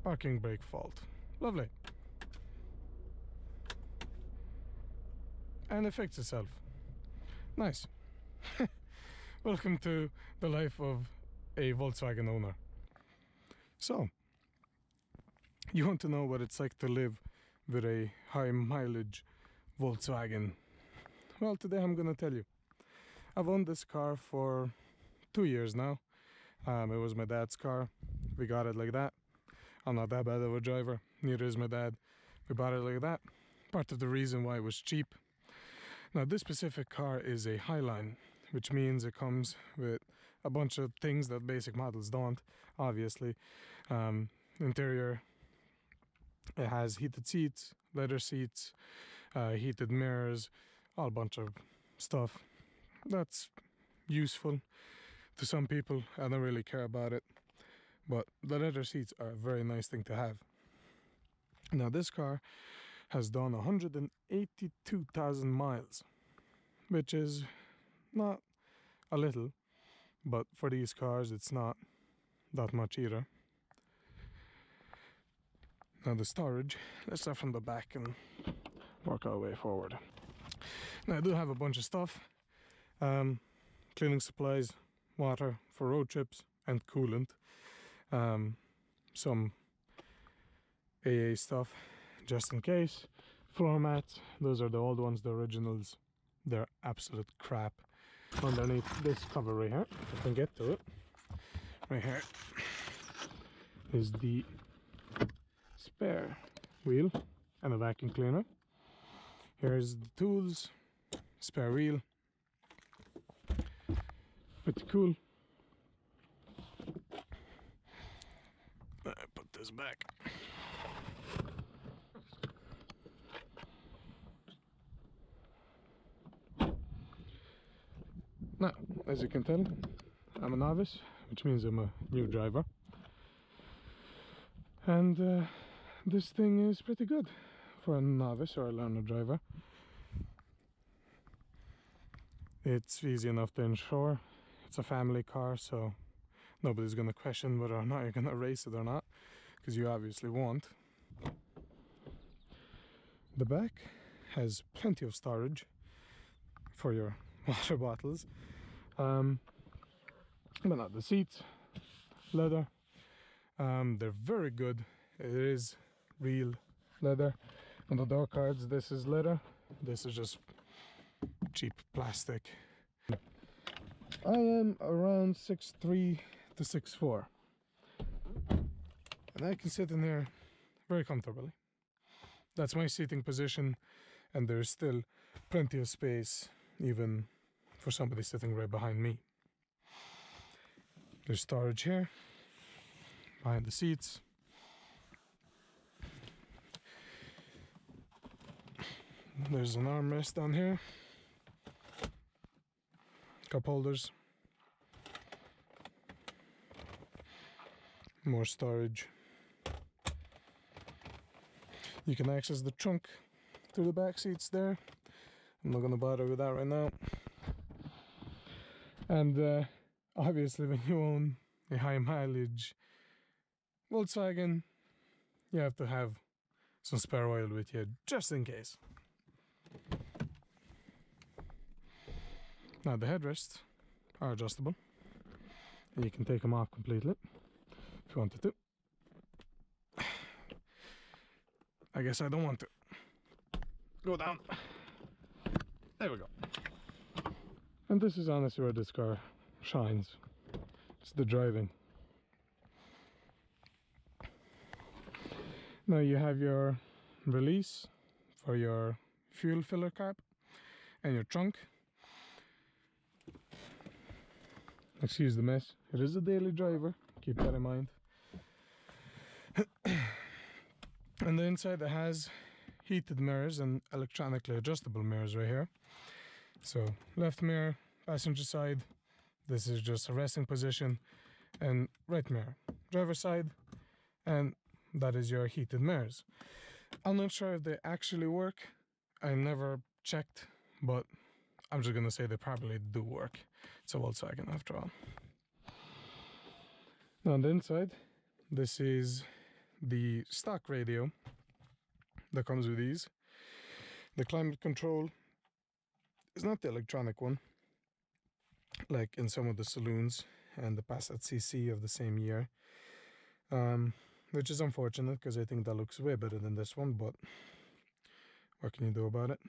parking brake fault. Lovely. And it fixed itself. Nice. Welcome to the life of a Volkswagen owner. So, you want to know what it's like to live with a high mileage Volkswagen? Well, today I'm gonna tell you. I've owned this car for 2 years now. It was my dad's car. We got it like that. I'm not that bad of a driver, neither is my dad. We bought it like that. Part of the reason why it was cheap. Now, this specific car is a Highline, which means it comes with a bunch of things that basic models don't, obviously. Interior, it has heated seats, leather seats, heated mirrors, all bunch of stuff that's useful to some people. I don't really care about it, but the leather seats are a very nice thing to have. Now, this car has done 182,000 miles, which is not a little, but for these cars it's not that much either. Now, the storage, let's start from the back and work our way forward. Now, I do have a bunch of stuff, cleaning supplies, water for road trips, and coolant, some AA stuff just in case, floor mats. Those are the old ones, the originals. They're absolute crap. Underneath this cover right here, if I can get to it, right here is the spare wheel and a vacuum cleaner. Here's the tools, spare wheel. Pretty cool. I put this back. Now, as you can tell, I'm a novice, which means I'm a new driver. And this thing is pretty good for a novice or a learner driver. It's easy enough to insure. It's a family car, so nobody's going to question whether or not you're going to race it or not, because you obviously won't. The back has plenty of storage for your water bottles. But not the seats, leather. They're very good. It is real leather. On the door cards, this is leather. This is just cheap plastic. I am around 6'3" to 6'4", and I can sit in here very comfortably. That's my seating position, and there's still plenty of space even for somebody sitting right behind me. There's storage here behind the seats. There's an armrest down here, cup holders, more storage. You can access the trunk through the back seats there. I'm not gonna bother with that right now. And obviously, when you own a high mileage Volkswagen, you have to have some spare oil with you just in case. Now, the headrests are adjustable, and you can take them off completely if you wanted to. I guess I don't want to. Go down. There we go. And this is honestly where this car shines. It's the driving. Now you have your release for your fuel filler cap and your trunk. Excuse the mess. It is a daily driver, keep that in mind. And the inside, it has heated mirrors and electronically adjustable mirrors right here. So left mirror, passenger side, this is just a resting position, and right mirror, driver side, and that is your heated mirrors. I'm not sure if they actually work. I never checked, but I'm just gonna say they probably do work. It's a Volkswagen after all. Now on the inside, this is the stock radio that comes with these. The climate control is not the electronic one, like in some of the saloons and the Passat CC of the same year, which is unfortunate because I think that looks way better than this one, but what can you do about it?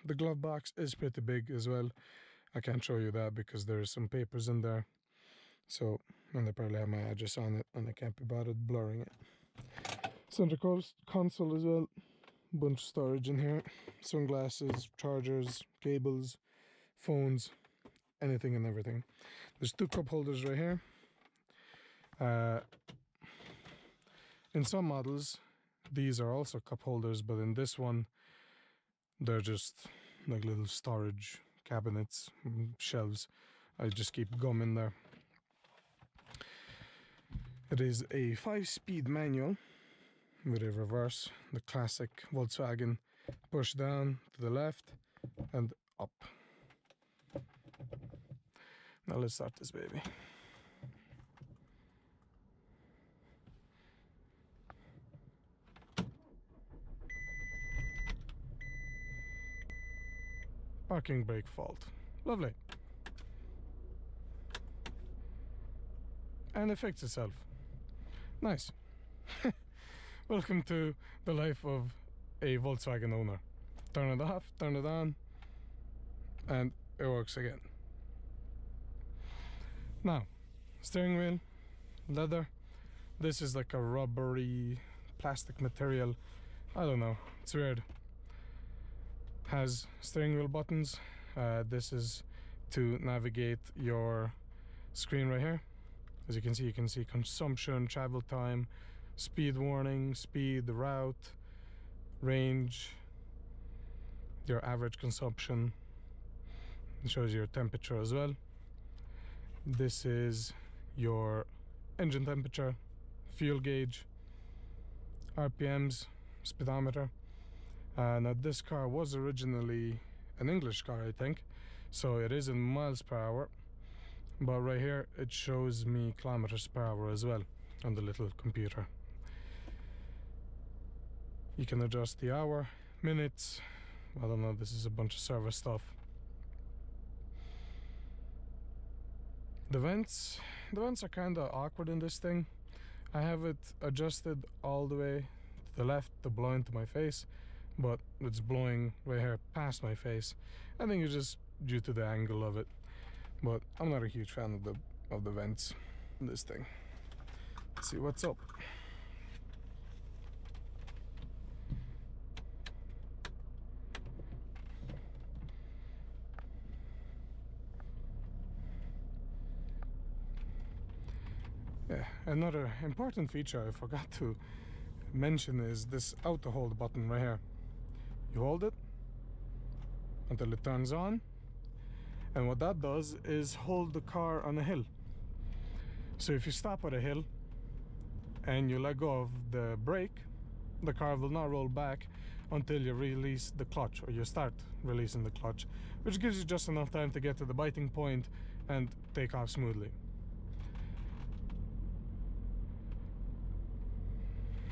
The glove box is pretty big as well. I can't show you that because there's some papers in there, so, and they probably have my address on it and I can't be bothered blurring it. Center console as well, bunch of storage in here, sunglasses, chargers, cables, phones, anything and everything. There's two cup holders right here. In some models these are also cup holders, but in this one they're just like little storage cabinets, shelves. I just keep gum in there. It is a 5-speed manual with a reverse, the classic Volkswagen push down to the left and up. Now let's start this baby. Parking brake fault. Lovely. And it fixed itself. Nice. Welcome to the life of a Volkswagen owner. Turn it off, turn it on, and it works again. Now, steering wheel, leather. This is like a rubbery plastic material. I don't know, it's weird. Has steering wheel buttons. This is to navigate your screen right here. As you can see consumption, travel time, speed warning, speed, route, range, your average consumption. It shows your temperature as well. This is your engine temperature, fuel gauge, RPMs, speedometer. Now this car was originally an English car, I think, so it is in miles per hour, but right here it shows me kilometers per hour as well on the little computer. You can adjust the hour, minutes, I don't know, this is a bunch of server stuff. The vents are kind of awkward in this thing. I have it adjusted all the way to the left to blow into my face, but it's blowing right here past my face. I think it's just due to the angle of it, but I'm not a huge fan of the vents in this thing. Let's see what's up. Yeah, another important feature I forgot to mention is this auto hold button right here. You hold it until it turns on, and what that does is hold the car on a hill. So if you stop at a hill and you let go of the brake, the car will not roll back until you release the clutch, or you start releasing the clutch, which gives you just enough time to get to the biting point and take off smoothly.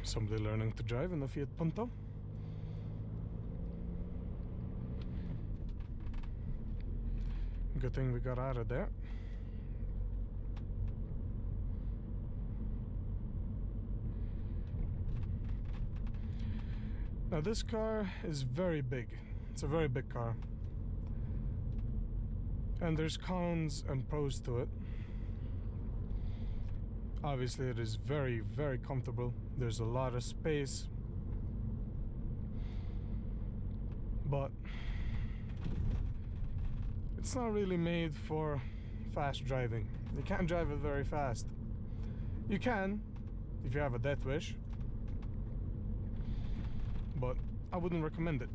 Somebody learning to drive in a Fiat Punto. Good thing we got out of there. Now this car is very big. It's a very big car. And there's cons and pros to it. Obviously it is very, very comfortable. There's a lot of space. But it's not really made for fast driving. You can't drive it very fast. You can if you have a death wish, but I wouldn't recommend it.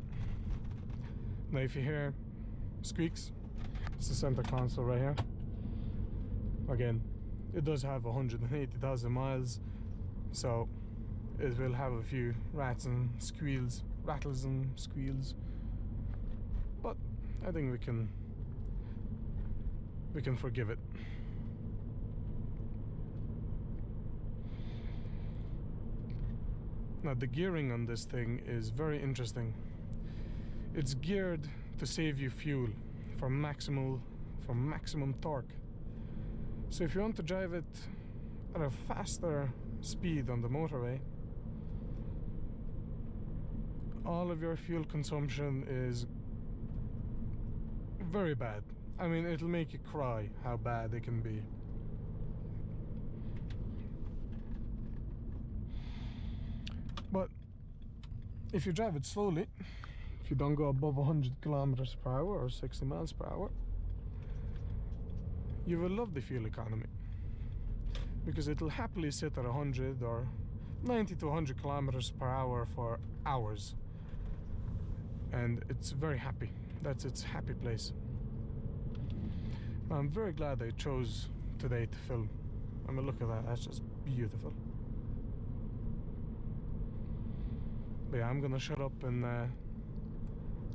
Now if you hear squeaks, it's the center console right here. Again, it does have 180,000 miles, so it will have a few rattles and squeals, but I think we can forgive it. Now the gearing on this thing is very interesting. It's geared to save you fuel for maximum torque. So if you want to drive it at a faster speed on the motorway, all of your fuel consumption is very bad. I mean, it'll make you cry how bad it can be. But if you drive it slowly, if you don't go above 100 kilometers per hour or 60 miles per hour, you will love the fuel economy, because it'll happily sit at 100 or 90 to 100 kilometers per hour for hours, and it's very happy. That's its happy place. I'm very glad I chose today to film. I mean, look at that, that's just beautiful. But yeah, I'm gonna shut up and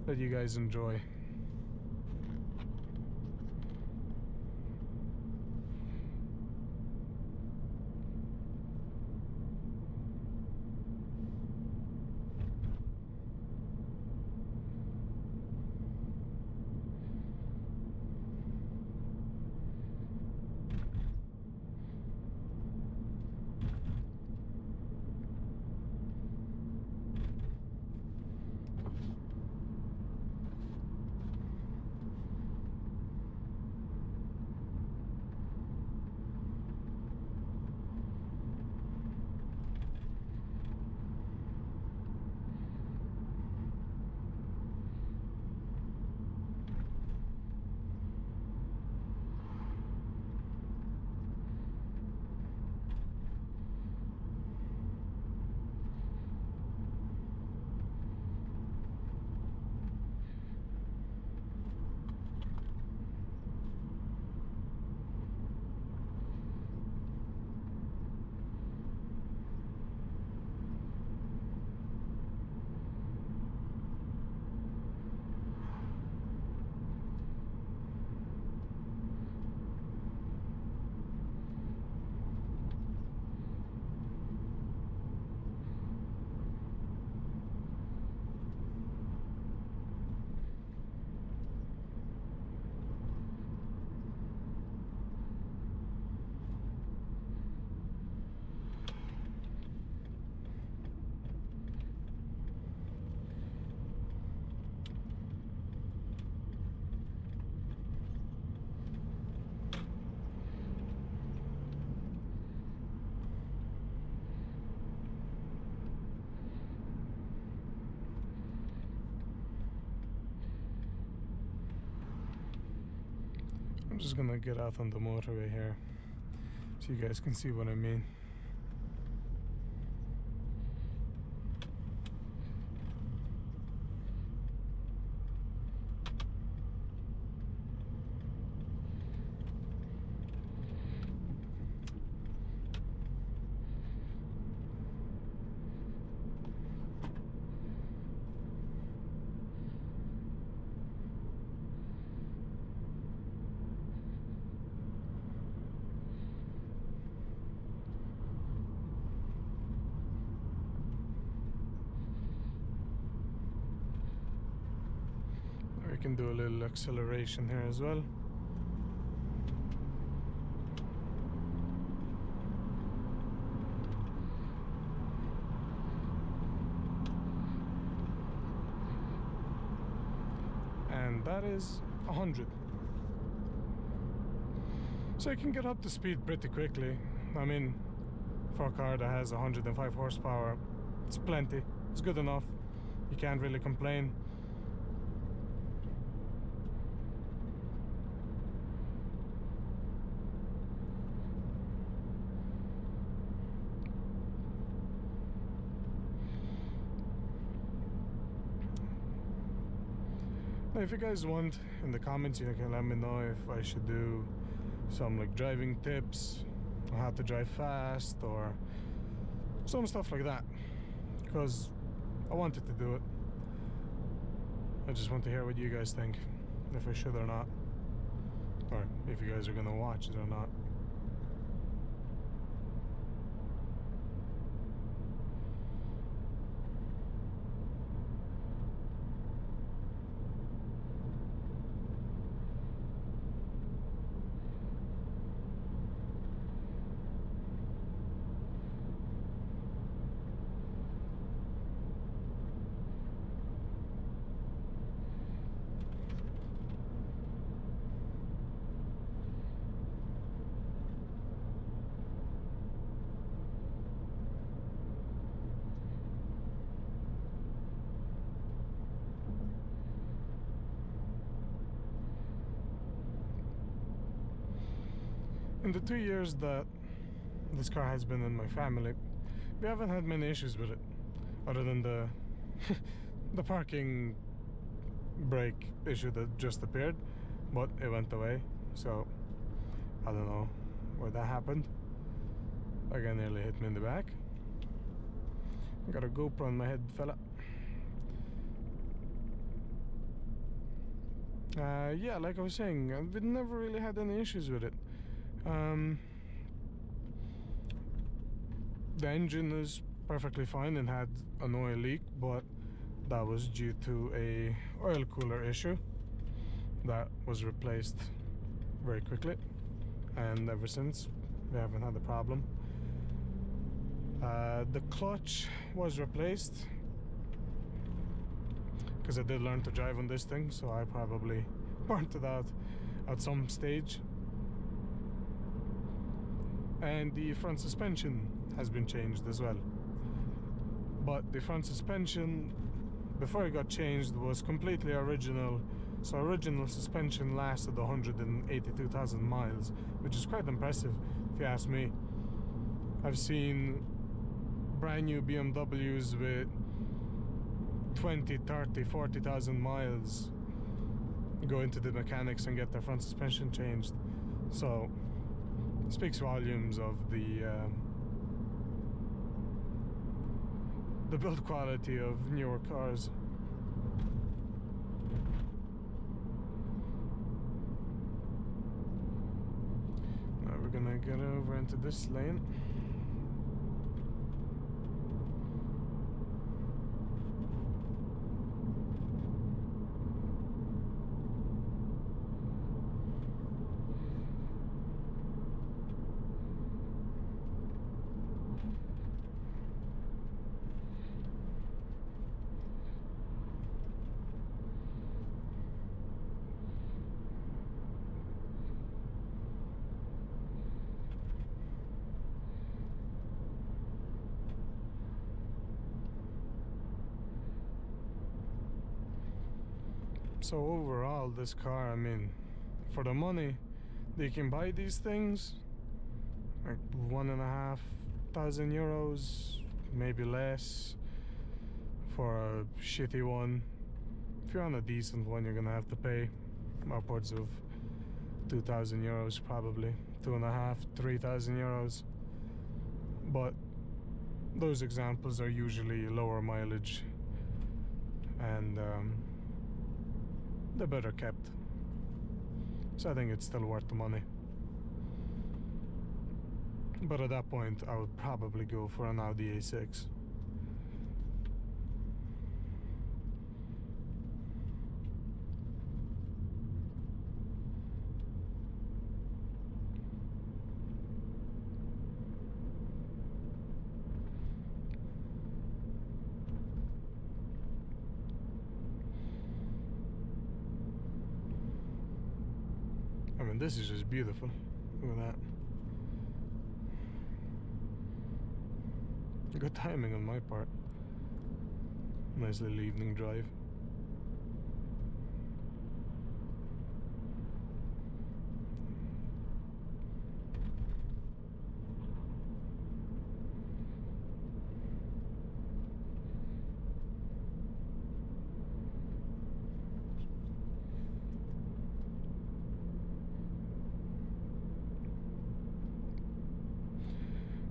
let you guys enjoy. I'm just gonna get out on the motorway here so you guys can see what I mean. We can do a little acceleration here as well. And that is 100. So you can get up to speed pretty quickly. I mean, for a car that has 105 horsepower, it's plenty. It's good enough. You can't really complain. Now, if you guys want, in the comments you can let me know if I should do some like driving tips on how to drive fast or some stuff like that, because I wanted to do it. I just want to hear what you guys think, if I should or not, or if you guys are gonna watch it or not. In the 2 years that this car has been in my family, we haven't had many issues with it, other than the the parking brake issue that just appeared, but it went away, so I don't know where that happened. Like, I nearly hit me in the back. I got a GoPro on my head, fella. Yeah, like I was saying, we never really had any issues with it. The engine is perfectly fine and had an oil leak, but that was due to a oil cooler issue that was replaced very quickly, and ever since we haven't had a problem. The clutch was replaced because I did learn to drive on this thing, so I probably burnt it out at some stage. And the front suspension has been changed as well, but the front suspension before it got changed was completely original. So original suspension lasted 182,000 miles, which is quite impressive if you ask me. I've seen brand new BMWs with 20, 30, 40,000 miles go into the mechanics and get their front suspension changed. So it speaks volumes of the build quality of newer cars. Now we're gonna get over into this lane. So overall, this car, I mean, for the money that you can buy these things, like €1,500, maybe less for a shitty one. If you're on a decent one, you're gonna have to pay upwards of €2,000, probably 2,500, €3,000. But those examples are usually lower mileage, and they're better kept, so I think it's still worth the money. But at that point I would probably go for an Audi A6. I mean, this is just beautiful. Look at that. Good timing on my part. Nice little evening drive.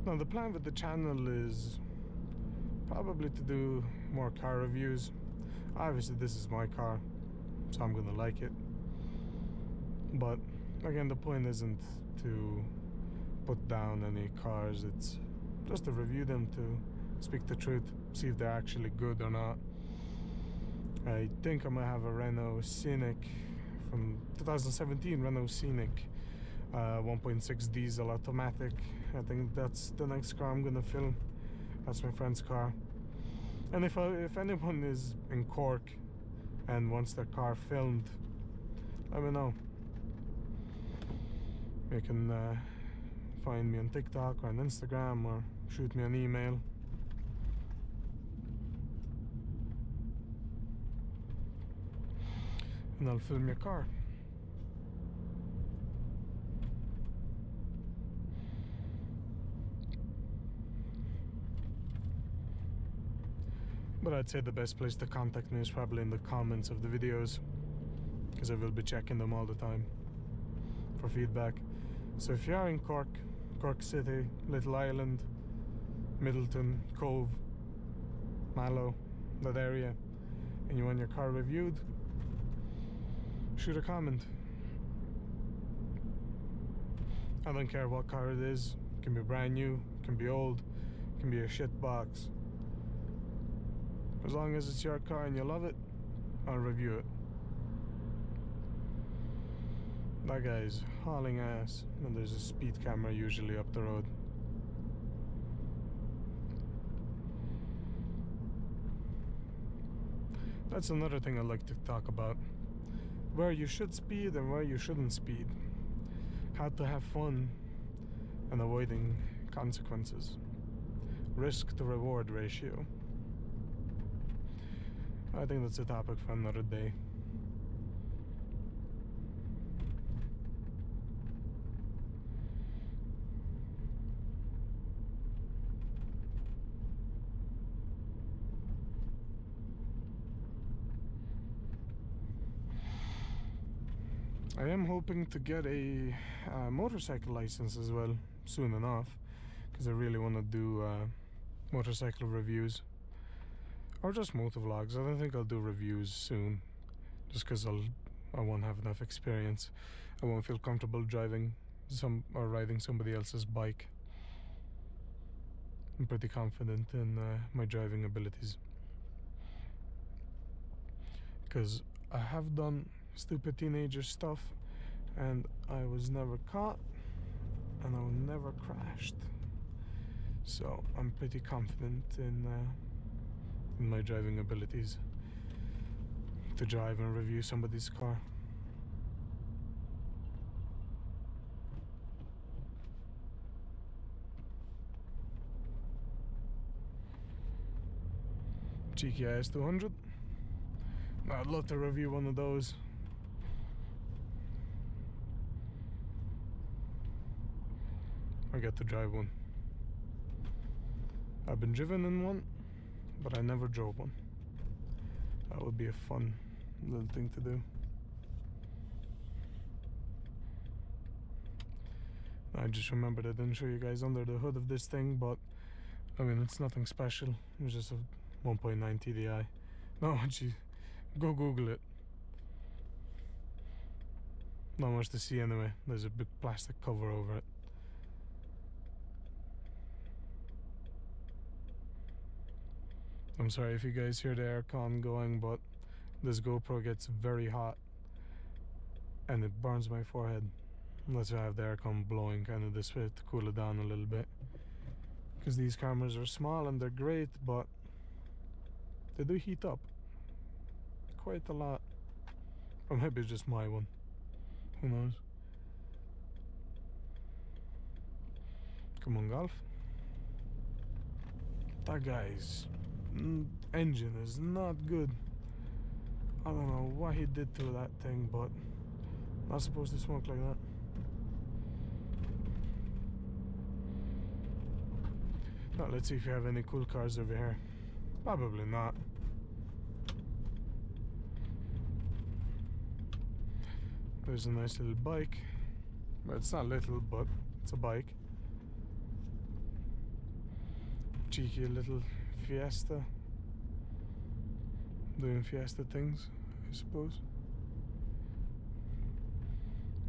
Now the plan with the channel is probably to do more car reviews. Obviously this is my car, so I'm gonna like it. But again, the point isn't to put down any cars, it's just to review them, to speak the truth, see if they're actually good or not. I think I might have a Renault Scenic from 2017, Renault Scenic 1.6 diesel automatic. I think that's the next car I'm gonna film. That's my friend's car. And if anyone is in Cork and wants their car filmed, let me know. You can find me on TikTok or on Instagram, or shoot me an email. And I'll film your car. But I'd say the best place to contact me is probably in the comments of the videos, because I will be checking them all the time for feedback. So if you are in Cork, Cork City, Little Island, Middleton, Cove, Mallow, that area, and you want your car reviewed, shoot a comment. I don't care what car it is. It can be brand new, it can be old, it can be a shit box. As long as it's your car and you love it, I'll review it. That guy's hauling ass, and there's a speed camera usually up the road. That's another thing I'd like to talk about. Where you should speed and where you shouldn't speed. How to have fun and avoiding consequences. Risk to reward ratio. I think that's a topic for another day. I am hoping to get a motorcycle license as well soon enough, because I really want to do motorcycle reviews or just motovlogs. I don't think I'll do reviews soon, just because I won't have enough experience. I won't feel comfortable driving or riding somebody else's bike. I'm pretty confident in my driving abilities, because I have done stupid teenager stuff and I was never caught and I was never crashed, so I'm pretty confident in my driving abilities to drive and review somebody's car. Cheeky IS 200. I'd love to review one of those. I get to drive one. I've been driven in one, but I never drove one. That would be a fun little thing to do. I just remembered I didn't show you guys under the hood of this thing, but I mean, it's nothing special. It's just a 1.9 TDI. No, gee, go Google it. Not much to see anyway. There's a big plastic cover over it. I'm sorry if you guys hear the aircon going, but this GoPro gets very hot and it burns my forehead unless I have the aircon blowing kind of this way to cool it down a little bit. Because these cameras are small and they're great, but they do heat up quite a lot. Or maybe it's just my one. Who knows? Come on, Golf. That guy's engine is not good. I don't know what he did to that thing, but not supposed to smoke like that. Now let's see if you have any cool cars over here. Probably not. There's a nice little bike. Well, it's not little, but it's a bike. Cheeky little Fiesta. Doing Fiesta things, I suppose.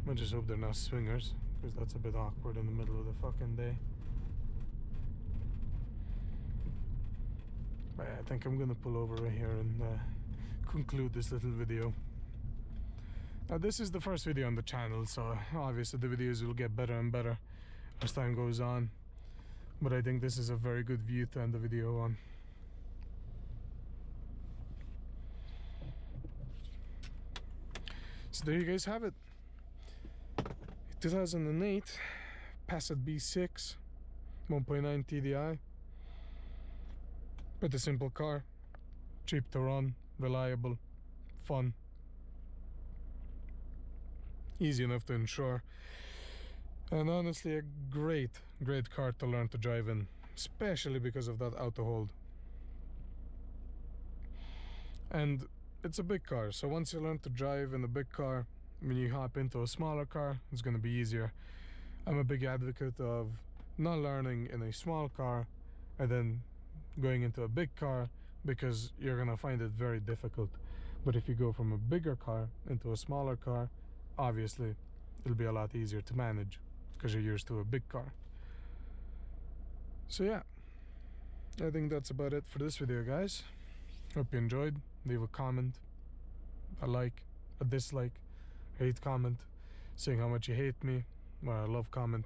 I just hope they're not swingers, because that's a bit awkward in the middle of the fucking day. But yeah, I think I'm gonna pull over right here and conclude this little video. Now this is the first video on the channel, so obviously the videos will get better and better as time goes on. But I think this is a very good view to end the video on. So there you guys have it. 2008 Passat B6 1.9 TDI. But a simple car, cheap to run, reliable, fun, easy enough to insure, and honestly a great car to learn to drive in, especially because of that auto hold. And it's a big car, so once you learn to drive in a big car, when you hop into a smaller car, it's going to be easier. I'm a big advocate of not learning in a small car and then going into a big car, because you're going to find it very difficult. But if you go from a bigger car into a smaller car, obviously it'll be a lot easier to manage because you're used to a big car. So yeah, I think that's about it for this video, guys. Hope you enjoyed. Leave a comment, a like, a dislike, hate comment, saying how much you hate me, or I love comment.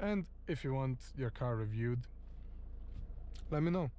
And if you want your car reviewed, let me know.